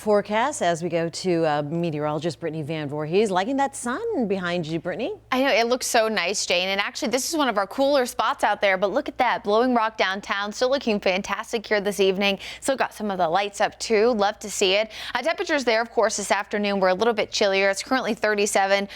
Forecast as we go to meteorologist Brittany Van Voorhees. Liking that sun behind you, Brittany. I know, it looks so nice, Jane. And actually, this is one of our cooler spots out there. But look at that, Blowing Rock downtown, still looking fantastic here this evening. Still got some of the lights up too. Love to see it. Temperatures there, of course, this afternoon were a little bit chillier. It's currently 37,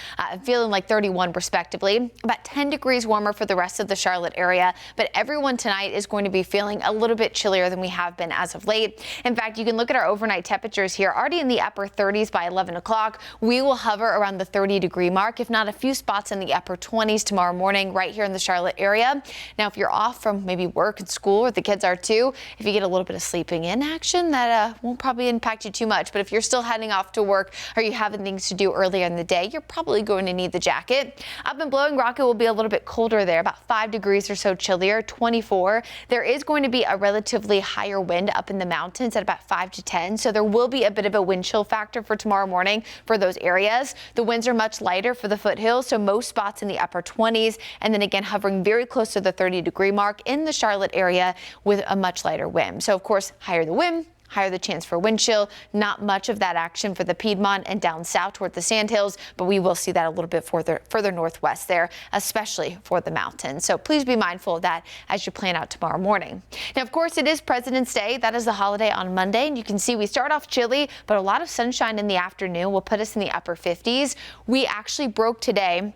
feeling like 31 respectively. About 10 degrees warmer for the rest of the Charlotte area. But everyone tonight is going to be feeling a little bit chillier than we have been as of late. In fact, you can look at our overnight temperatures here, already in the upper 30s by 11 o'clock. We will hover around the 30-degree mark, if not a few spots in the upper 20s tomorrow morning right here in the Charlotte area. Now, if you're off from maybe work and school, or the kids are too, if you get a little bit of sleeping in action, that won't probably impact you too much. But if you're still heading off to work or you having things to do earlier in the day, you're probably going to need the jacket. Up in Blowing Rock, it will be a little bit colder there, about 5 degrees or so chillier, 24. There is going to be a relatively higher wind up in the mountains at about 5 to 10, so there will be a bit of a wind chill factor for tomorrow morning for those areas. The winds are much lighter for the foothills, so most spots in the upper 20s, and then again hovering very close to the 30-degree mark in the Charlotte area with a much lighter wind. So of course, higher the wind, higher the chance for wind chill. Not much of that action for the Piedmont and down south toward the Sandhills, but we will see that a little bit further northwest there, especially for the mountains. So please be mindful of that as you plan out tomorrow morning. Now, of course, it is President's Day. That is the holiday on Monday, and you can see we start off chilly, but a lot of sunshine in the afternoon will put us in the upper 50s. We actually broke today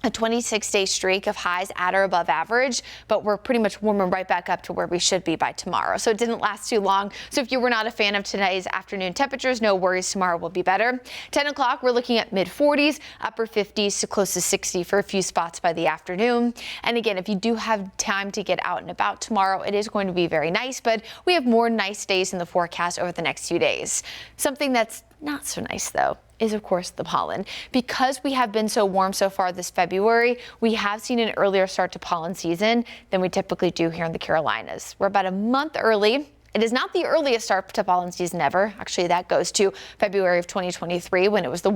a 26-day streak of highs at or above average, but we're pretty much warming right back up to where we should be by tomorrow. So it didn't last too long. So if you were not a fan of today's afternoon temperatures, no worries, tomorrow will be better. 10 o'clock, we're looking at mid 40s, upper 50s to close to 60 for a few spots by the afternoon. And again, if you do have time to get out and about tomorrow, it is going to be very nice, but we have more nice days in the forecast over the next few days. Something that's not so nice, though, is of course the pollen. Because we have been so warm so far this February, we have seen an earlier start to pollen season than we typically do here in the Carolinas. We're about a month early. It is not the earliest start to pollen season ever. Actually, that goes to February of 2023 when it was the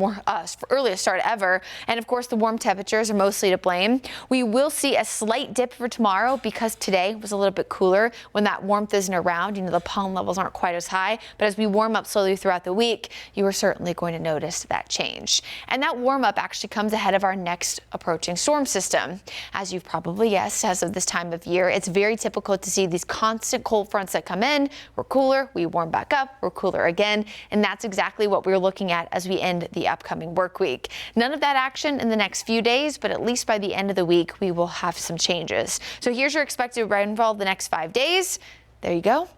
earliest start ever. And of course, the warm temperatures are mostly to blame. We will see a slight dip for tomorrow because today was a little bit cooler. When that warmth isn't around, the pollen levels aren't quite as high. But as we warm up slowly throughout the week, you are certainly going to notice that change. And that warm up actually comes ahead of our next approaching storm system. As you've probably guessed, as of this time of year, it's very typical to see these constant cold fronts that come in. We're cooler, we warm back up, we're cooler again, and that's exactly what we're looking at as we end the upcoming work week. None of that action in the next few days, but at least by the end of the week, we will have some changes. So here's your expected rainfall the next 5 days. There you go.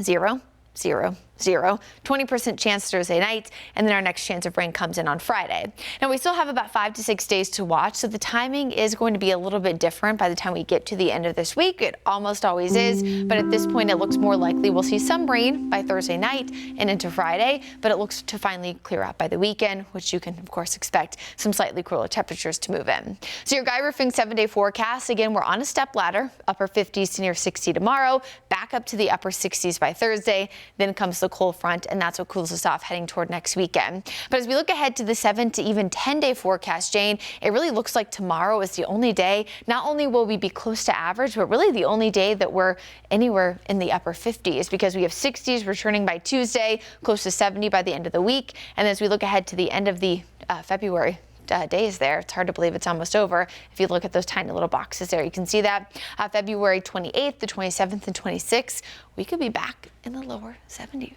0, 0, 0. 20% chance Thursday night, and then our next chance of rain comes in on Friday. Now, we still have about 5 to 6 days to watch, so the timing is going to be a little bit different by the time we get to the end of this week. It almost always is, but at this point, it looks more likely we'll see some rain by Thursday night and into Friday, but it looks to finally clear out by the weekend, which you can, of course, expect some slightly cooler temperatures to move in. So your Guy Roofing 7-day forecast, again, we're on a step ladder, upper 50s to near 60 tomorrow, back up to the upper 60s by Thursday, then comes the cold front, and that's what cools us off heading toward next weekend. But as we look ahead to the 7 to even 10-day forecast, Jane, it really looks like tomorrow is the only day. Not only will we be close to average, but really the only day that we're anywhere in the upper 50s, because we have 60s returning by Tuesday, close to 70 by the end of the week. And as we look ahead to the end of the February days there, it's hard to believe it's almost over. If you look at those tiny little boxes there, you can see that February 28th, the 27th, and 26th, we could be back in the lower 70s.